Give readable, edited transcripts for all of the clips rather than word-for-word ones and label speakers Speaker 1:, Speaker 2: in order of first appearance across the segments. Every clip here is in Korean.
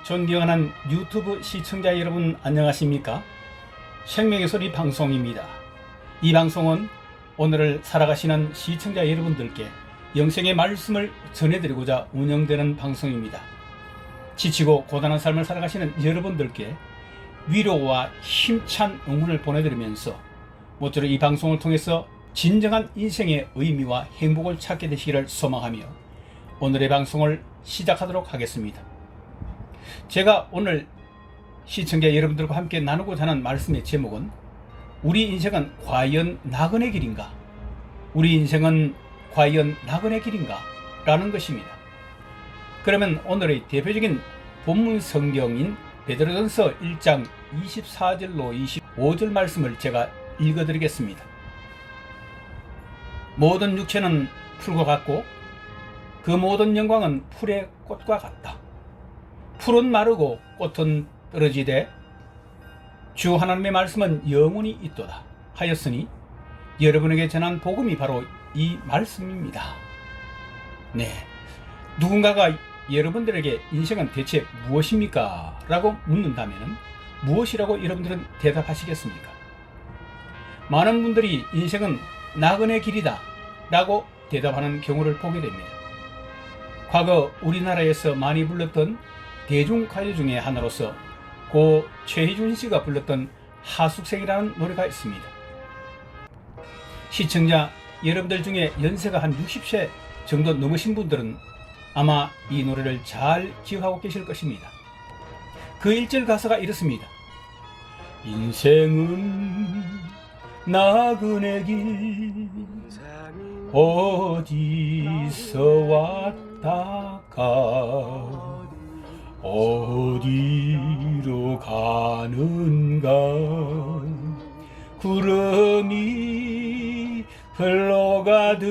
Speaker 1: 존경하는 유튜브 시청자 여러분 안녕하십니까? 생명의 소리 방송입니다. 이 방송은 오늘을 살아가시는 시청자 여러분들께 영생의 말씀을 전해드리고자 운영되는 방송입니다. 지치고 고단한 삶을 살아가시는 여러분들께 위로와 힘찬 응원을 보내드리면서 모쪼록 이 방송을 통해서 진정한 인생의 의미와 행복을 찾게 되시기를 소망하며 오늘의 방송을 시작하도록 하겠습니다. 제가 오늘 시청자 여러분들과 함께 나누고자 하는 말씀의 제목은 우리 인생은 과연 나그네 길인가? 우리 인생은 과연 나그네 길인가? 라는 것입니다. 그러면 오늘의 대표적인 본문 성경인 베드로전서 1장 24절로 25절 말씀을 제가 읽어드리겠습니다. 모든 육체는 풀과 같고 그 모든 영광은 풀의 꽃과 같다. 풀은 마르고 꽃은 떨어지되 주 하나님의 말씀은 영원히 있도다 하였으니 여러분에게 전한 복음이 바로 이 말씀입니다. 네, 누군가가 여러분들에게 인생은 대체 무엇입니까? 라고 묻는다면 무엇이라고 여러분들은 대답하시겠습니까? 많은 분들이 인생은 나그네 길이다 라고 대답하는 경우를 보게 됩니다. 과거 우리나라에서 많이 불렀던 대중가요 중에 하나로서 고 최희준 씨가 불렀던 하숙생이라는 노래가 있습니다. 시청자 여러분들 중에 연세가 한 60세 정도 넘으신 분들은 아마 이 노래를 잘 기억하고 계실 것입니다. 그 1절 가사가 이렇습니다. 인생은 나그네 길 어디서 왔다가 어디로 가는가 구름이 흘러가듯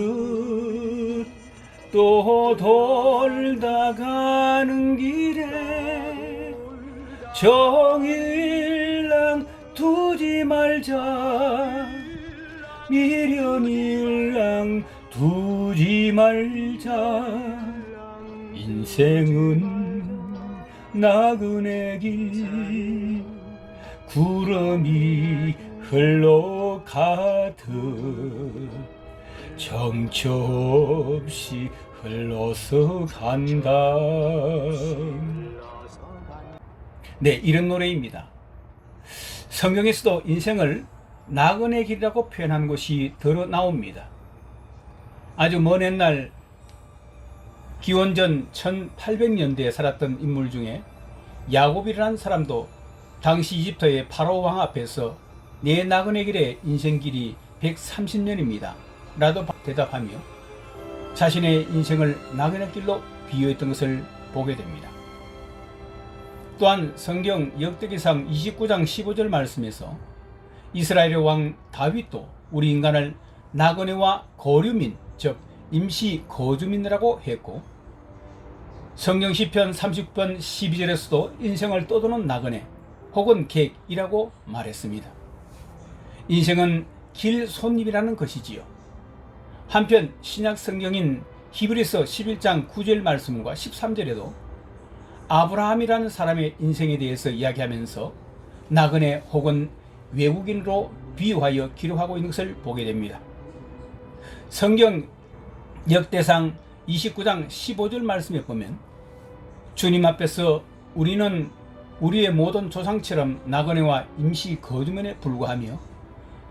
Speaker 1: 또 돌다 가는 길에 정일랑 두지 말자 미련일랑 두지 말자 인생은 나그네 길 구름이 흘러가듯 정처 없이 흘러서 간다. 네, 이런 노래입니다. 성경에서도 인생을 나그네 길이라고 표현한 것이 들어 나옵니다. 아주 먼 옛날 기원전 1800년대에 살았던 인물 중에 야곱이라는 사람도 당시 이집트의 파라오 왕 앞에서 내 나그네 길의 인생길이 130년입니다 라도 대답하며 자신의 인생을 나그네 길로 비유했던 것을 보게 됩니다. 또한 성경 역대기상 29장 15절 말씀에서 이스라엘의 왕 다윗도 우리 인간을 나그네와 거류민 즉 임시 거주민이라고 했고 성경 시편 39편 12절에서도 인생을 떠도는 나그네 혹은 객이라고 말했습니다. 인생은 길손님이라는 것이지요. 한편 신약 성경인 히브리서 11장 9절 말씀과 13절에도 아브라함이라는 사람의 인생에 대해서 이야기하면서 나그네 혹은 외국인으로 비유하여 기록하고 있는 것을 보게 됩니다. 성경 역대상 29장 15절 말씀에 보면 주님 앞에서 우리는 우리의 모든 조상처럼 나그네와 임시 거주민에 불과하며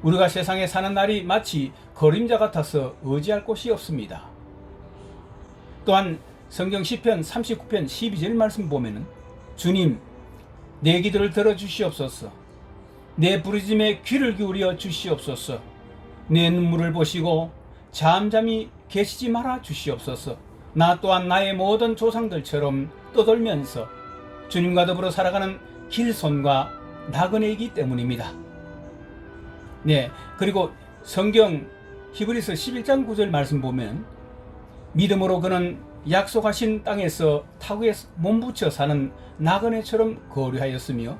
Speaker 1: 우리가 세상에 사는 날이 마치 그림자 같아서 의지할 곳이 없습니다. 또한 성경 시편 39편 12절 말씀 보면 주님 내 기도를 들어주시옵소서 내 부르짖음에 귀를 기울여 주시옵소서 내 눈물을 보시고 잠잠히 계시지 말아 주시옵소서 나 또한 나의 모든 조상들처럼 떠돌면서 주님과 더불어 살아가는 길손과 나그네이기 때문입니다. 네, 그리고 성경 히브리서 11장 9절 말씀 보면 믿음으로 그는 약속하신 땅에서 타국에 몸붙여 사는 나그네처럼 거류하였으며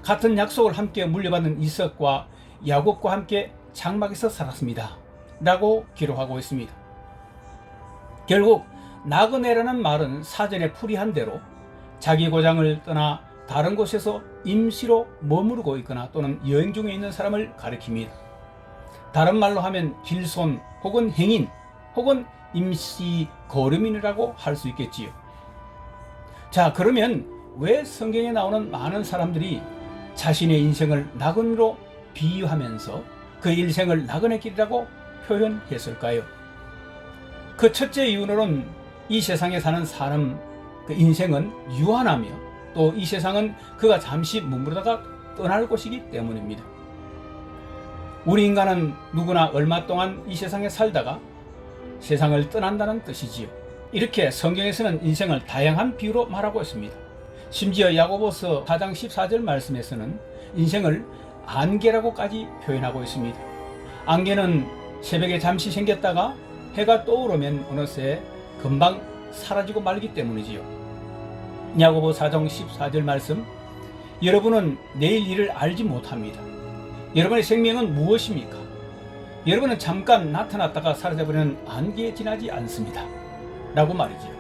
Speaker 1: 같은 약속을 함께 물려받는 이삭과 야곱과 함께 장막에서 살았습니다 라고 기록하고 있습니다. 결국 나그네라는 말은 사전에 풀이한 대로 자기 고장을 떠나 다른 곳에서 임시로 머무르고 있거나 또는 여행 중에 있는 사람을 가리킵니다. 다른 말로 하면 길손 혹은 행인 혹은 임시 거름인이라고 할 수 있겠지요. 자, 그러면 왜 성경에 나오는 많은 사람들이 자신의 인생을 나그네로 비유하면서 그 일생을 나그네 길이라고 표현했을까요? 그 첫째 이유로는 이 세상에 사는 사람 그 인생은 유한하며 또 이 세상은 그가 잠시 머무르다가 떠날 곳이기 때문입니다. 우리 인간은 누구나 얼마 동안 이 세상에 살다가 세상을 떠난다는 뜻이지요. 이렇게 성경에서는 인생을 다양한 비유로 말하고 있습니다. 심지어 야고보서 4장 14절 말씀에서는 인생을 안개라고까지 표현하고 있습니다. 안개는 새벽에 잠시 생겼다가 해가 떠오르면 어느새 금방 사라지고 말기 때문이지요. 야고보 4장 14절 말씀, 여러분은 내일 일을 알지 못합니다. 여러분의 생명은 무엇입니까? 여러분은 잠깐 나타났다가 사라져버리는 안개에 지나지 않습니다. 라고 말이지요.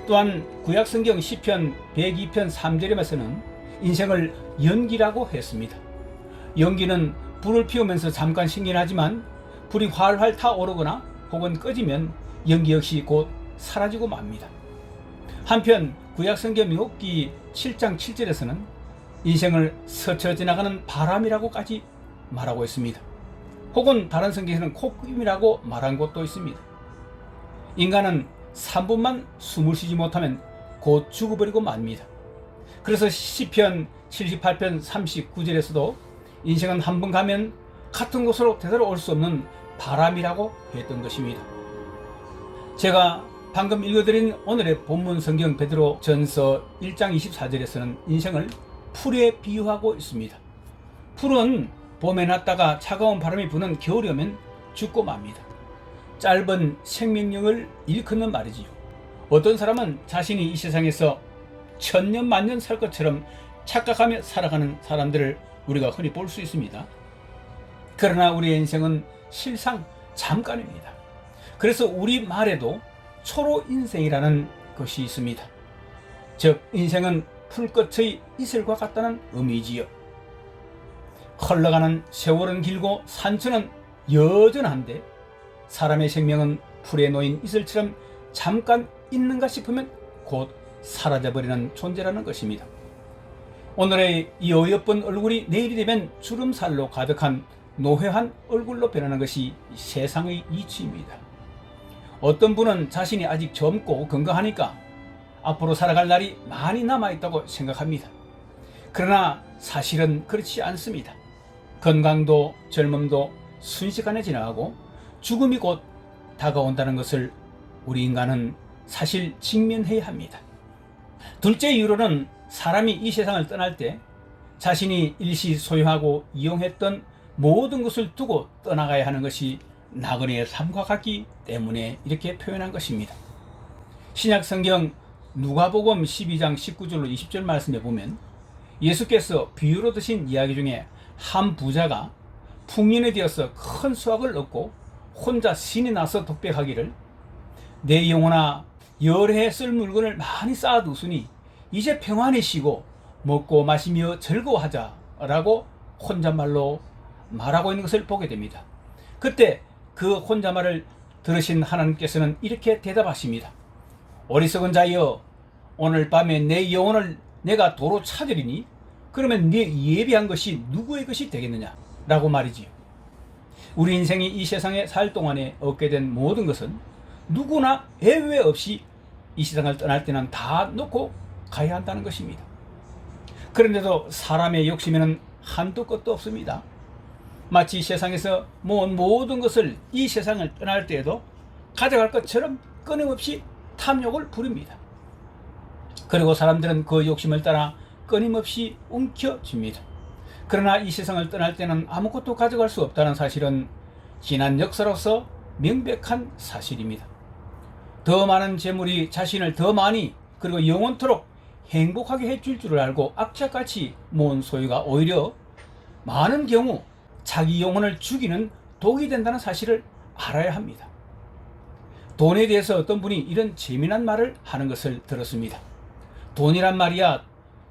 Speaker 1: 또한 구약성경 시편 102편 3절에서는 인생을 연기라고 했습니다. 연기는 불을 피우면서 잠깐 신긴 하지만 불이 활활 타오르거나 혹은 꺼지면 연기 역시 곧 사라지고 맙니다. 한편 구약성경 민국기 7장 7절에서는 인생을 스쳐 지나가는 바람이라고까지 말하고 있습니다. 혹은 다른 성경에서는 콧구임이라고 말한 곳도 있습니다. 인간은 3분만 숨을 쉬지 못하면 곧 죽어버리고 맙니다. 그래서 시편 78편 39절에서도 인생은 한 번 가면 같은 곳으로 되돌아올 수 없는 바람이라고 했던 것입니다. 제가 방금 읽어드린 오늘의 본문 성경 베드로 전서 1장 24절에서는 인생을 풀에 비유하고 있습니다. 풀은 봄에 났다가 차가운 바람이 부는 겨울이 오면 죽고 맙니다. 짧은 생명력을 일컫는 말이지요. 어떤 사람은 자신이 이 세상에서 천년 만년 살 것처럼 착각하며 살아가는 사람들을 우리가 흔히 볼 수 있습니다. 그러나 우리의 인생은 실상 잠깐입니다. 그래서 우리 말에도 초로 인생이라는 것이 있습니다. 즉 인생은 풀꽃의 이슬과 같다는 의미지요. 흘러가는 세월은 길고 산천은 여전한데 사람의 생명은 풀에 놓인 이슬처럼 잠깐 있는가 싶으면 곧 사라져버리는 존재라는 것입니다. 오늘의 이 어여쁜 얼굴이 내일이 되면 주름살로 가득한 노회한 얼굴로 변하는 것이 세상의 이치입니다. 어떤 분은 자신이 아직 젊고 건강하니까 앞으로 살아갈 날이 많이 남아있다고 생각합니다. 그러나 사실은 그렇지 않습니다. 건강도 젊음도 순식간에 지나가고 죽음이 곧 다가온다는 것을 우리 인간은 사실 직면해야 합니다. 둘째 이유로는 사람이 이 세상을 떠날 때 자신이 일시 소유하고 이용했던 모든 것을 두고 떠나가야 하는 것이 나그네의 삶과 같기 때문에 이렇게 표현한 것입니다. 신약성경 누가복음 12장 19절로 20절 말씀에 보면 예수께서 비유로 드신 이야기 중에 한 부자가 풍년에 되어서 큰 수확을 얻고 혼자 신이 나서 독백하기를 내 영혼아 열해 쓸 물건을 많이 쌓아두으니 이제 평안히 쉬고 먹고 마시며 즐거워하자 라고 혼잣말로 말하고 있는 것을 보게 됩니다. 그때 그 혼잣말을 들으신 하나님께서는 이렇게 대답하십니다. 어리석은 자여 오늘 밤에 내 영혼을 내가 도로 찾으리니 그러면 네 예비한 것이 누구의 것이 되겠느냐 라고 말이지요. 우리 인생이 이 세상에 살 동안에 얻게 된 모든 것은 누구나 예외 없이 이 세상을 떠날 때는 다 놓고 가야 한다는 것입니다. 그런데도 사람의 욕심에는 한도 끝도 없습니다. 마치 세상에서 모은 모든 것을 이 세상을 떠날 때에도 가져갈 것처럼 끊임없이 탐욕을 부립니다. 그리고 사람들은 그 욕심을 따라 끊임없이 움켜쥡니다. 그러나 이 세상을 떠날 때는 아무것도 가져갈 수 없다는 사실은 지난 역사로서 명백한 사실입니다. 더 많은 재물이 자신을 더 많이 그리고 영원토록 행복하게 해줄 줄 알고 악착같이 모은 소유가 오히려 많은 경우 자기 영혼을 죽이는 독이 된다는 사실을 알아야 합니다. 돈에 대해서 어떤 분이 이런 재미난 말을 하는 것을 들었습니다. 돈이란 말이야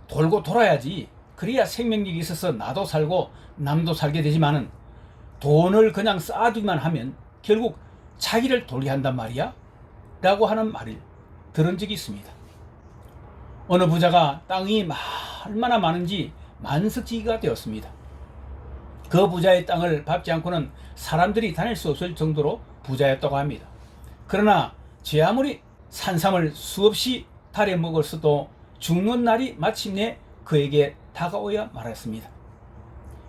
Speaker 1: 돌고 돌아야지. 그래야 생명력이 있어서 나도 살고 남도 살게 되지만은 돈을 그냥 쌓아두기만 하면 결국 자기를 돌게 한단 말이야 라고 하는 말을 들은 적이 있습니다. 어느 부자가 땅이 얼마나 많은지 만석지기가 되었습니다. 그 부자의 땅을 밟지 않고는 사람들이 다닐 수 없을 정도로 부자였다고 합니다. 그러나 제 아무리 산삼을 수없이 달여 먹었어도 죽는 날이 마침내 그에게 다가오야 말았습니다.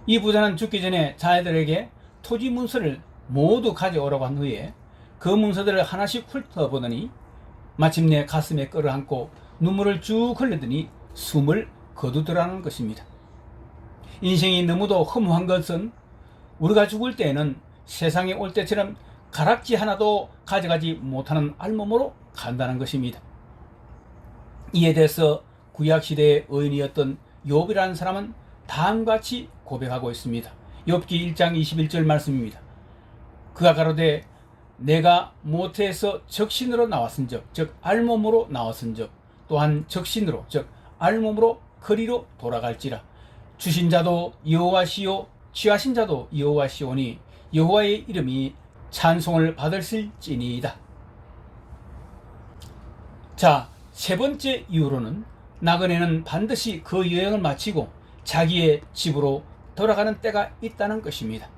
Speaker 1: 이 부자는 죽기 전에 자녀들에게 토지 문서를 모두 가져오라고 한 후에 그 문서들을 하나씩 훑어보더니 마침내 가슴에 끌어안고 눈물을 쭉 흘리더니 숨을 거두더라는 것입니다. 인생이 너무도 허무한 것은 우리가 죽을 때에는 세상에 올 때처럼 가락지 하나도 가져가지 못하는 알몸으로 간다는 것입니다. 이에 대해서 구약시대의 의인이었던 욥이라는 사람은 다음과 같이 고백하고 있습니다. 욥기 1장 21절 말씀입니다. 그가 가로되 내가 모태에서 적신으로 나왔은즉 즉 알몸으로 나왔은즉 또한 적신으로 즉 알몸으로 거리로 돌아갈지라. 주신 자도 여호와시요 취하신 자도 여호와시오니 여호와의 이름이 찬송을 받으실지니이다. 자, 세 번째 이유로는 나그네는 반드시 그 여행을 마치고 자기의 집으로 돌아가는 때가 있다는 것입니다.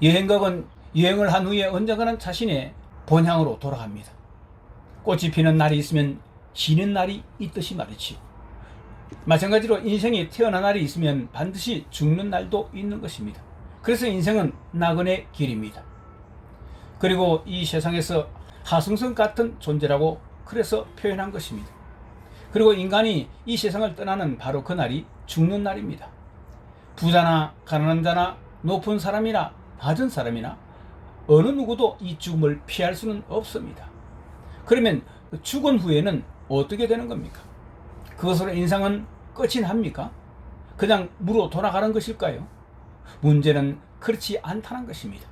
Speaker 1: 여행객은 여행을 한 후에 언젠가는 자신의 본향으로 돌아갑니다. 꽃이 피는 날이 있으면 지는 날이 있듯이 말이지요. 마찬가지로 인생에 태어난 날이 있으면 반드시 죽는 날도 있는 것입니다. 그래서 인생은 나그네 길입니다. 그리고 이 세상에서 하승선 같은 존재라고 그래서 표현한 것입니다. 그리고 인간이 이 세상을 떠나는 바로 그 날이 죽는 날입니다. 부자나 가난한 자나 높은 사람이나 낮은 사람이나 어느 누구도 이 죽음을 피할 수는 없습니다. 그러면 죽은 후에는 어떻게 되는 겁니까? 그것으로 인생은 끝이 납니까? 그냥 무로 돌아가는 것일까요? 문제는 그렇지 않다는 것입니다.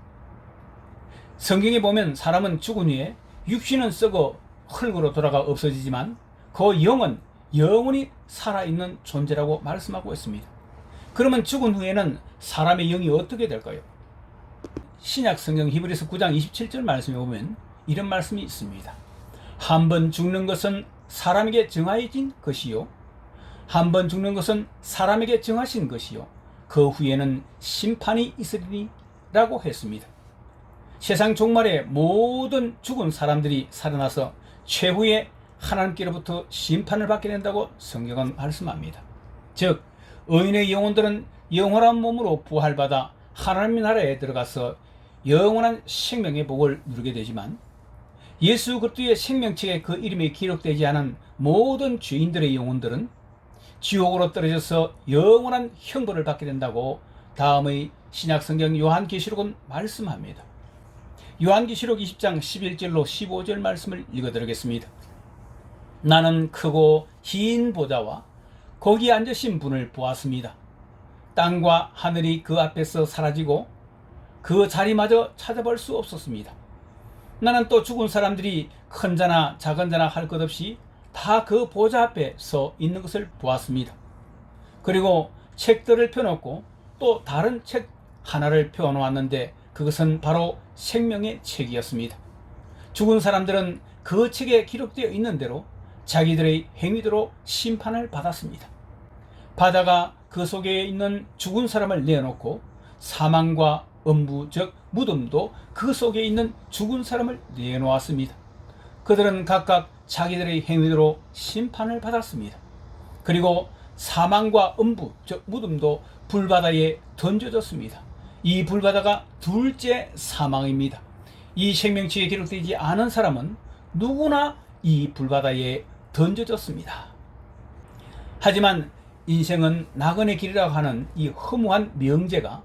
Speaker 1: 성경에 보면 사람은 죽은 후에 육신은 썩어 흙으로 돌아가 없어지지만 그 영은 영원히 살아있는 존재라고 말씀하고 있습니다. 그러면 죽은 후에는 사람의 영이 어떻게 될까요? 신약 성경 히브리서 9장 27절 말씀에 보면 이런 말씀이 있습니다. 한 번 죽는 것은 사람에게 정하여진 것이요 한 번 죽는 것은 사람에게 정하신 것이요 그 후에는 심판이 있으리니 라고 했습니다. 세상 종말에 모든 죽은 사람들이 살아나서 최후의 하나님께로부터 심판을 받게 된다고 성경은 말씀합니다. 즉 의인의 영혼들은 영원한 몸으로 부활받아 하나님의 나라에 들어가서 영원한 생명의 복을 누리게 되지만 예수 그리스도의 생명책에 그 이름이 기록되지 않은 모든 죄인들의 영혼들은 지옥으로 떨어져서 영원한 형벌을 받게 된다고 다음의 신약성경 요한계시록은 말씀합니다. 요한계시록 20장 11절로 15절 말씀을 읽어드리겠습니다. 나는 크고 긴 보좌와 거기 앉으신 분을 보았습니다. 땅과 하늘이 그 앞에서 사라지고 그 자리마저 찾아볼 수 없었습니다. 나는 또 죽은 사람들이 큰 자나 작은 자나 할 것 없이 다 그 보좌 앞에 서 있는 것을 보았습니다. 그리고 책들을 펴놓고 또 다른 책 하나를 펴놓았는데 그것은 바로 생명의 책이었습니다. 죽은 사람들은 그 책에 기록되어 있는 대로 자기들의 행위대로 심판을 받았습니다. 바다가 그 속에 있는 죽은 사람을 내어놓고 사망과 음부 즉 무덤도 그 속에 있는 죽은 사람을 내놓았습니다. 그들은 각각 자기들의 행위대로 심판을 받았습니다. 그리고 사망과 음부 즉 무덤도 불바다에 던져졌습니다. 이 불바다가 둘째 사망입니다. 이 생명책에 기록되지 않은 사람은 누구나 이 불바다에 던져졌습니다. 하지만 인생은 나그네 길이라고 하는 이 허무한 명제가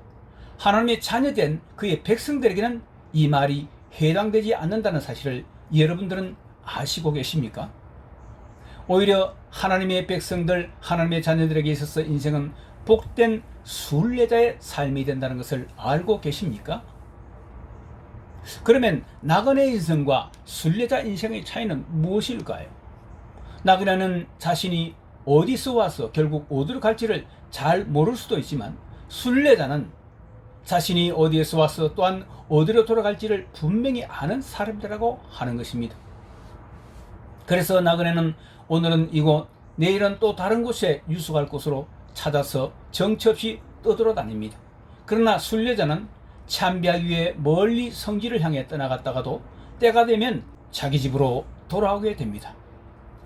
Speaker 1: 하나님의 자녀된 그의 백성들에게는 이 말이 해당되지 않는다는 사실을 여러분들은 아시고 계십니까? 오히려 하나님의 백성들, 하나님의 자녀들에게 있어서 인생은 복된 순례자의 삶이 된다는 것을 알고 계십니까? 그러면 나그네 인생과 순례자 인생의 차이는 무엇일까요? 나그네는 자신이 어디서 와서 결국 어디로 갈지를 잘 모를 수도 있지만, 순례자는 자신이 어디에서 와서 또한 어디로 돌아갈지를 분명히 아는 사람들이라고 하는 것입니다. 그래서 나그네는 오늘은 이곳, 내일은 또 다른 곳에 유숙할 곳으로 찾아서 정처 없이 떠돌아다닙니다. 그러나 순례자는 참배하기 위해 멀리 성지를 향해 떠나갔다가도 때가 되면 자기 집으로 돌아오게 됩니다.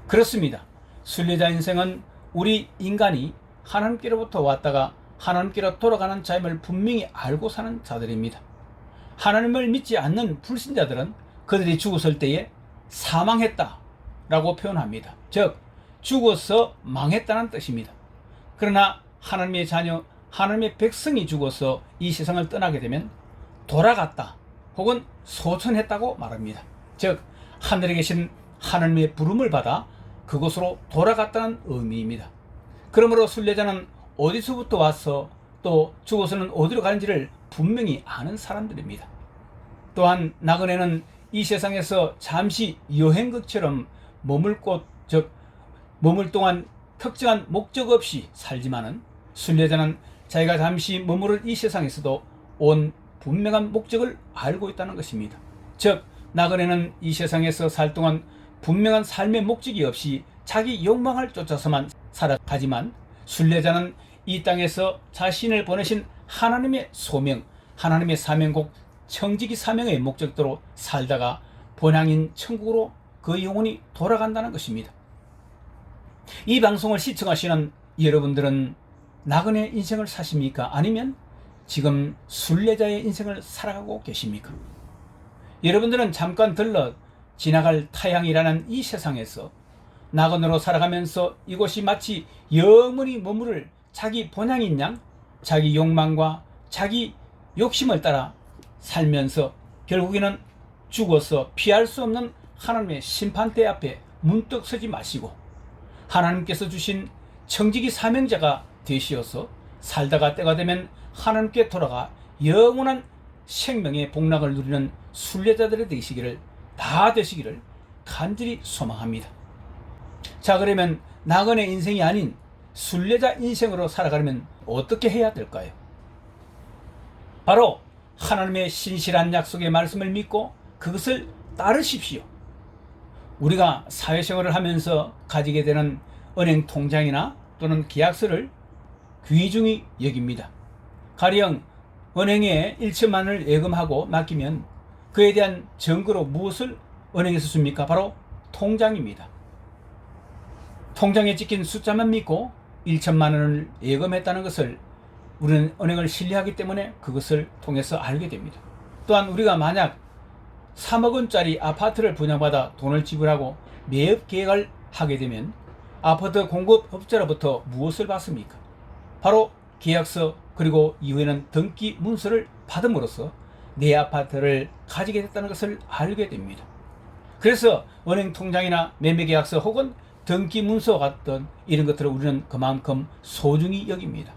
Speaker 1: 그렇습니다. 순례자 인생은 우리 인간이 하나님께로부터 왔다가 하나님께로 돌아가는 자임을 분명히 알고 사는 자들입니다. 하나님을 믿지 않는 불신자들은 그들이 죽었을 때에 사망했다 라고 표현합니다. 즉 죽어서 망했다는 뜻입니다. 그러나 하나님의 자녀, 하나님의 백성이 죽어서 이 세상을 떠나게 되면 돌아갔다 혹은 소천했다고 말합니다. 즉 하늘에 계신 하나님의 부름을 받아 그곳으로 돌아갔다는 의미입니다. 그러므로 순례자는 어디서부터 와서 또 죽어서는 어디로 가는지를 분명히 아는 사람들입니다. 또한 나그네는 이 세상에서 잠시 여행객처럼 머물 곳, 즉 머물 동안 특정한 목적 없이 살지만은, 순례자는 자기가 잠시 머무를 이 세상에서도 온 분명한 목적을 알고 있다는 것입니다. 즉 나그네는 이 세상에서 살 동안 분명한 삶의 목적이 없이 자기 욕망을 쫓아서만 살아가지만, 순례자는 이 땅에서 자신을 보내신 하나님의 소명, 하나님의 사명국, 청지기 사명의 목적대로 살다가 본향인 천국으로 그 영혼이 돌아간다는 것입니다. 이 방송을 시청하시는 여러분들은 나그네 인생을 사십니까? 아니면 지금 순례자의 인생을 살아가고 계십니까? 여러분들은 잠깐 들러 지나갈 타향이라는 이 세상에서 나그네로 살아가면서 이곳이 마치 영원히 머무를 자기 본향인 양, 자기 욕망과 자기 욕심을 따라 살면서 결국에는 죽어서 피할 수 없는 하나님의 심판대 앞에 문득 서지 마시고 하나님께서 주신 청지기 사명자가 되시어서 살다가 때가 되면 하나님께 돌아가 영원한 생명의 복락을 누리는 순례자들이 되시기를, 다 되시기를 간절히 소망합니다. 자, 그러면 나그네 인생이 아닌 순례자 인생으로 살아가려면 어떻게 해야 될까요? 바로 하나님의 신실한 약속의 말씀을 믿고 그것을 따르십시오. 우리가 사회생활을 하면서 가지게 되는 은행 통장이나 또는 계약서를 귀중히 여깁니다. 가령 은행에 1천만 원을 예금하고 맡기면 그에 대한 증거로 무엇을 은행에서 줍니까? 바로 통장입니다. 통장에 찍힌 숫자만 믿고 1천만 원을 예금했다는 것을 우리는 은행을 신뢰하기 때문에 그것을 통해서 알게 됩니다. 또한 우리가 만약 3억 원짜리 아파트를 분양받아 돈을 지불하고 매입 계획을 하게 되면 아파트 공급업자로부터 무엇을 받습니까? 바로 계약서, 그리고 이후에는 등기 문서를 받음으로써 내 아파트를 가지게 됐다는 것을 알게 됩니다. 그래서 은행 통장이나 매매계약서 혹은 등기 문서 같은 이런 것들을 우리는 그만큼 소중히 여깁니다.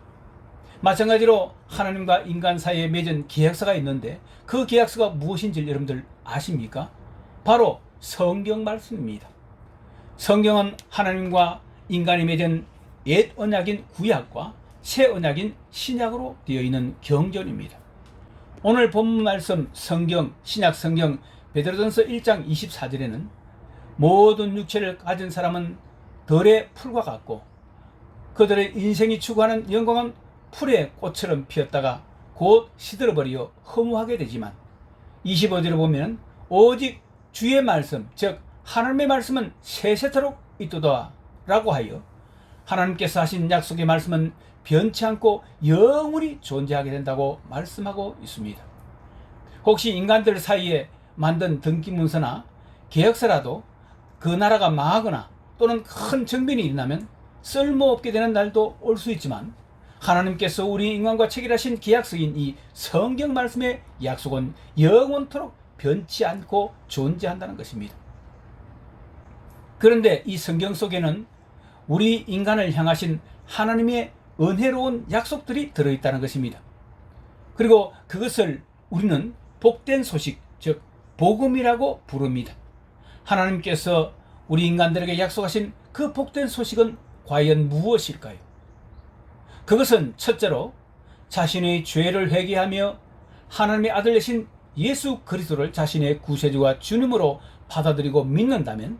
Speaker 1: 마찬가지로 하나님과 인간 사이에 맺은 계약서가 있는데 그 계약서가 무엇인지 여러분들 아십니까? 바로 성경 말씀입니다. 성경은 하나님과 인간이 맺은 옛 언약인 구약과 새 언약인 신약으로 되어 있는 경전입니다. 오늘 본문 말씀 성경, 신약 성경 베드로전서 1장 24절에는 모든 육체를 가진 사람은 들의 풀과 같고 그들의 인생이 추구하는 영광은 풀의 꽃처럼 피었다가 곧 시들어버려 허무하게 되지만, 25절을 보면 오직 주의 말씀, 즉 하나님의 말씀은 세세토록 있도다 라고 하여 하나님께서 하신 약속의 말씀은 변치 않고 영원히 존재하게 된다고 말씀하고 있습니다. 혹시 인간들 사이에 만든 등기문서나 계약서라도 그 나라가 망하거나 또는 큰 정변이 일어나면 쓸모없게 되는 날도 올 수 있지만, 하나님께서 우리 인간과 체결하신 계약서인 이 성경 말씀의 약속은 영원토록 변치 않고 존재한다는 것입니다. 그런데 이 성경 속에는 우리 인간을 향하신 하나님의 은혜로운 약속들이 들어있다는 것입니다. 그리고 그것을 우리는 복된 소식, 즉 복음이라고 부릅니다. 하나님께서 우리 인간들에게 약속하신 그 복된 소식은 과연 무엇일까요? 그것은 첫째로 자신의 죄를 회개하며 하나님의 아들 되신 예수 그리스도를 자신의 구세주와 주님으로 받아들이고 믿는다면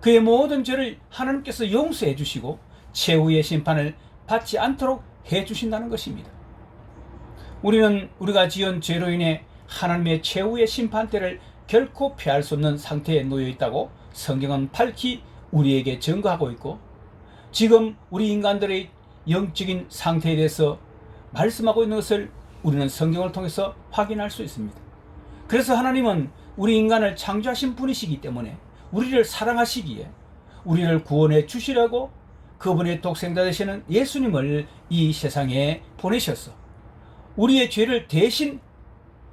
Speaker 1: 그의 모든 죄를 하나님께서 용서해 주시고 최후의 심판을 받지 않도록 해 주신다는 것입니다. 우리는 우리가 지은 죄로 인해 하나님의 최후의 심판대를 결코 피할 수 없는 상태에 놓여 있다고 성경은 밝히 우리에게 증거하고 있고, 지금 우리 인간들의 영적인 상태에 대해서 말씀하고 있는 것을 우리는 성경을 통해서 확인할 수 있습니다. 그래서 하나님은 우리 인간을 창조하신 분이시기 때문에 우리를 사랑하시기에 우리를 구원해 주시려고 그분의 독생자 되시는 예수님을 이 세상에 보내셨어. 우리의 죄를 대신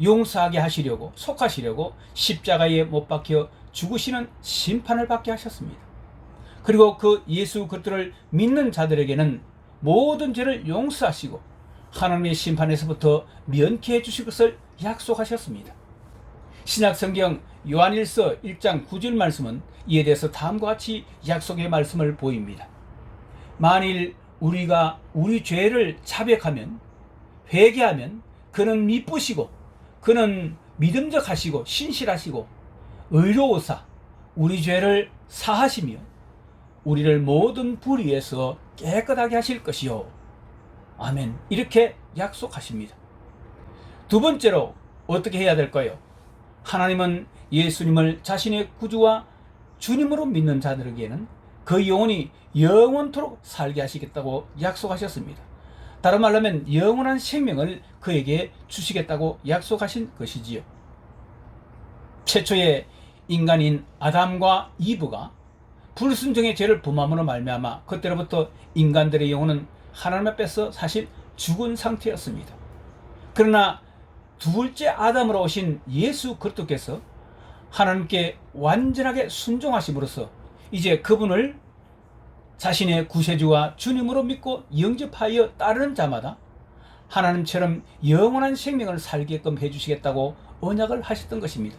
Speaker 1: 용서하게 하시려고, 속하시려고 십자가에 못 박혀 죽으시는 심판을 받게 하셨습니다. 그리고 그 예수 그리스도를 믿는 자들에게는 모든 죄를 용서하시고 하나님의 심판에서부터 면케해 주실 것을 약속하셨습니다. 신약 성경 요한일서 1장 9절 말씀은 이에 대해서 다음과 같이 약속의 말씀을 보입니다. 만일 우리가 우리 죄를 자백하면, 회개하면 그는 미쁘시고 그는 믿음직하시고 신실하시고 의로우사 우리 죄를 사하시며 우리를 모든 불의에서 깨끗하게 하실 것이요. 아멘. 이렇게 약속하십니다. 두 번째로 어떻게 해야 될까요? 하나님은 예수님을 자신의 구주와 주님으로 믿는 자들에게는 그 영혼이 영원토록 살게 하시겠다고 약속하셨습니다. 다른 말로 하면 영원한 생명을 그에게 주시겠다고 약속하신 것이지요. 최초의 인간인 아담과 이브가 불순종의 죄를 범함으로 말미암아 그때로부터 인간들의 영혼은 하나님 앞에서 사실 죽은 상태였습니다. 그러나 둘째 아담으로 오신 예수 그리스도께서 하나님께 완전하게 순종하심으로써 이제 그분을 자신의 구세주와 주님으로 믿고 영접하여 따르는 자마다 하나님처럼 영원한 생명을 살게끔 해주시겠다고 언약을 하셨던 것입니다.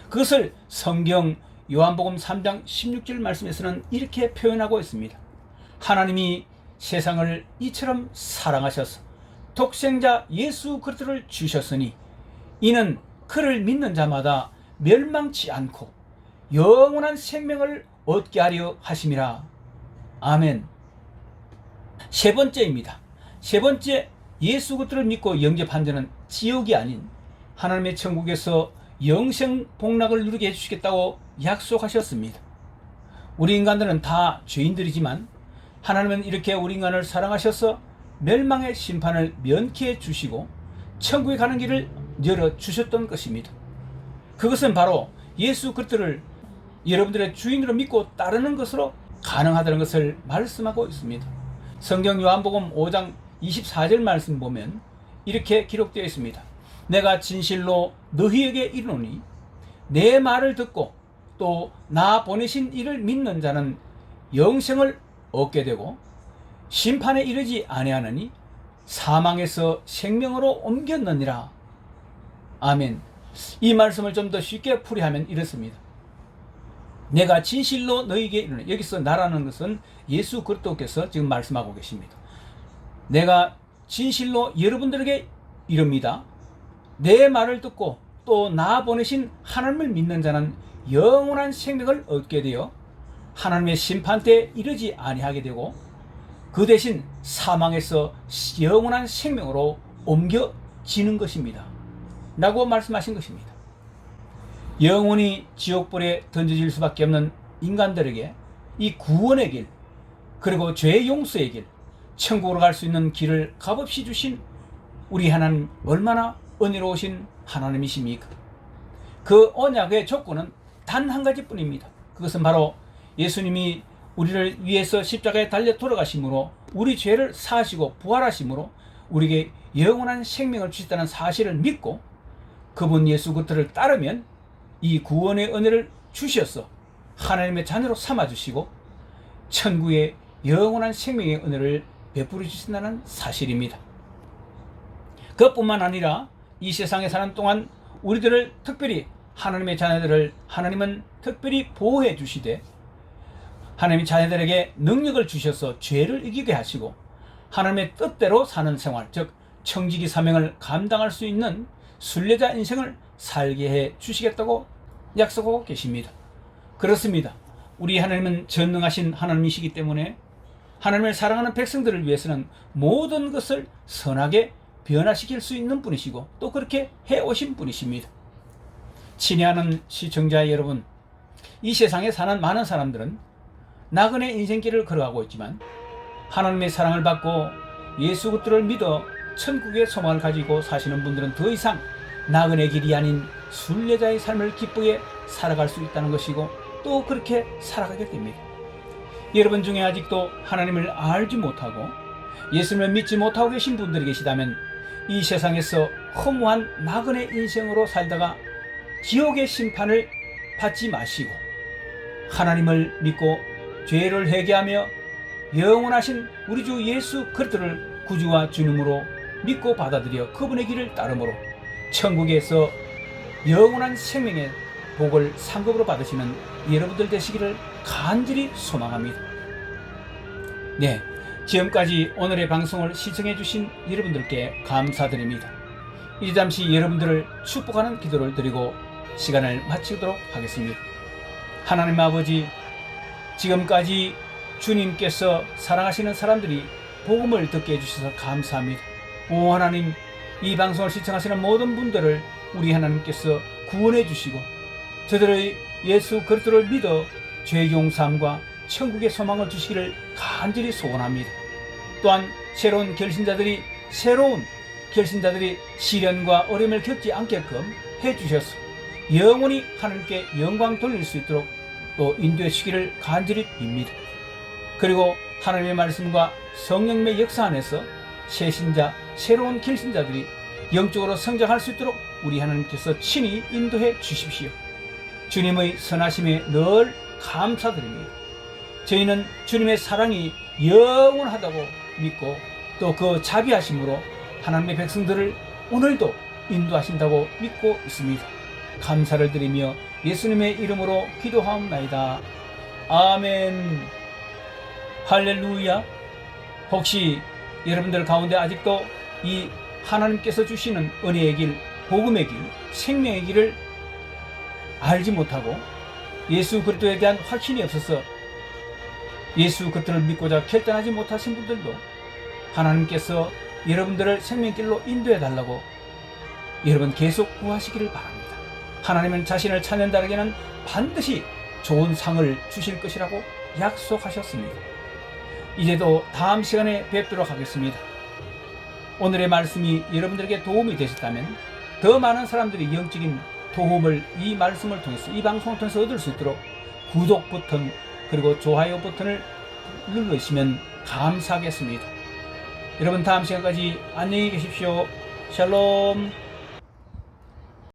Speaker 1: 그것을 성경 요한복음 3장 16절 말씀에서는 이렇게 표현하고 있습니다. 하나님이 세상을 이처럼 사랑하셔서 독생자 예수 그리스도를 주셨으니 이는 그를 믿는 자마다 멸망치 않고 영원한 생명을 얻게 하려 하심이라. 아멘. 세 번째입니다. 세 번째, 예수 그리스도를 믿고 영접한 자는 지옥이 아닌 하나님의 천국에서 영생 복락을 누리게 해주시겠다고 약속하셨습니다. 우리 인간들은 다 죄인들이지만 하나님은 이렇게 우리 인간을 사랑하셔서 멸망의 심판을 면케해 주시고 천국에 가는 길을 열어주셨던 것입니다. 그것은 바로 예수 그리스도를 여러분들의 주인으로 믿고 따르는 것으로 가능하다는 것을 말씀하고 있습니다. 성경 요한복음 5장 24절 말씀 보면 이렇게 기록되어 있습니다. 내가 진실로 너희에게 이르노니 내 말을 듣고 또 나 보내신 이를 믿는 자는 영생을 얻게 되고 심판에 이르지 아니하느니 사망에서 생명으로 옮겼느니라. 아멘. 이 말씀을 좀 더 쉽게 풀이하면 이렇습니다. 내가 진실로 너희에게 이르노니, 여기서 나라는 것은 예수 그리스도께서 지금 말씀하고 계십니다. 내가 진실로 여러분들에게 이릅니다. 내 말을 듣고 또 나 보내신 하나님을 믿는 자는 영원한 생명을 얻게 되어 하나님의 심판대에 이르지 아니하게 되고 그 대신 사망에서 영원한 생명으로 옮겨지는 것입니다. 라고 말씀하신 것입니다. 영원히 지옥불에 던져질 수밖에 없는 인간들에게 이 구원의 길, 그리고 죄 용서의 길, 천국으로 갈 수 있는 길을 값없이 주신 우리 하나님, 얼마나 은혜로우신 하나님이십니까? 그 언약의 조건은 단 한 가지뿐입니다. 그것은 바로 예수님이 우리를 위해서 십자가에 달려 돌아가심으로 우리 죄를 사하시고 부활하심으로 우리에게 영원한 생명을 주셨다는 사실을 믿고 그분 예수 그리스도를 따르면 이 구원의 은혜를 주셔서 하나님의 자녀로 삼아주시고 천국의 영원한 생명의 은혜를 베풀어 주신다는 사실입니다. 그것뿐만 아니라 이 세상에 사는 동안 우리들을 특별히 하나님의 자녀들을 하나님은 특별히 보호해 주시되 하나님이 자녀들에게 능력을 주셔서 죄를 이기게 하시고 하나님의 뜻대로 사는 생활, 즉 청지기 사명을 감당할 수 있는 순례자 인생을 살게 해 주시겠다고 약속하고 계십니다. 그렇습니다. 우리 하나님은 전능하신 하나님이시기 때문에 하나님을 사랑하는 백성들을 위해서는 모든 것을 선하게 변화시킬 수 있는 분이시고 또 그렇게 해오신 분이십니다. 친애하는 시청자 여러분, 이 세상에 사는 많은 사람들은 나그네 인생길을 걸어가고 있지만 하나님의 사랑을 받고 예수 그리스도를 믿어 천국의 소망을 가지고 사시는 분들은 더 이상 나그네 길이 아닌 순례자의 삶을 기쁘게 살아갈 수 있다는 것이고 또 그렇게 살아가게 됩니다. 여러분 중에 아직도 하나님을 알지 못하고 예수님을 믿지 못하고 계신 분들이 계시다면 이 세상에서 허무한 나그네 인생으로 살다가 지옥의 심판을 받지 마시고 하나님을 믿고 죄를 회개하며 영원하신 우리 주 예수 그리스도를 구주와 주님으로 믿고 받아들여 그분의 길을 따름으로 천국에서 영원한 생명의 복을 상급으로 받으시는 여러분들 되시기를 간절히 소망합니다. 네, 지금까지 오늘의 방송을 시청해 주신 여러분들께 감사드립니다. 이제 잠시 여러분들을 축복하는 기도를 드리고 시간을 마치도록 하겠습니다. 하나님 아버지, 지금까지 주님께서 사랑하시는 사람들이 복음을 듣게 해주셔서 감사합니다. 오 하나님, 이 방송을 시청하시는 모든 분들을 우리 하나님께서 구원해 주시고 저들의 예수 그리스도를 믿어 죄 용서함과 천국의 소망을 주시기를 간절히 소원합니다. 또한 새로운 결신자들이 시련과 어려움을 겪지 않게끔 해주셔서 영원히 하나님께 영광 돌릴 수 있도록 또 인도해 주시기를 간절히 빕니다. 그리고 하나님의 말씀과 성령의 역사 안에서 새신자, 새로운 결신자들이 영적으로 성장할 수 있도록 우리 하나님께서 친히 인도해 주십시오. 주님의 선하심에 늘 감사드립니다. 저희는 주님의 사랑이 영원하다고 믿고 또 그 자비하심으로 하나님의 백성들을 오늘도 인도하신다고 믿고 있습니다. 감사를 드리며 예수님의 이름으로 기도하옵나이다. 아멘. 할렐루야. 혹시 여러분들 가운데 아직도 이 하나님께서 주시는 은혜의 길, 복음의 길, 생명의 길을 알지 못하고 예수 그리스도에 대한 확신이 없어서 예수 그리스도를 믿고자 결단하지 못하신 분들도 하나님께서 여러분들을 생명길로 인도해 달라고 여러분 계속 구하시기를 바랍니다. 하나님은 자신을 찾는 자에게는 반드시 좋은 상을 주실 것이라고 약속하셨습니다. 이제도 다음 시간에 뵙도록 하겠습니다. 오늘의 말씀이 여러분들에게 도움이 되셨다면 더 많은 사람들이 영적인 도움을 이 말씀을 통해서, 이 방송을 통해서 얻을 수 있도록 구독 버튼 그리고 좋아요 버튼을 누르시면 감사하겠습니다. 여러분 다음 시간까지 안녕히 계십시오. 샬롬.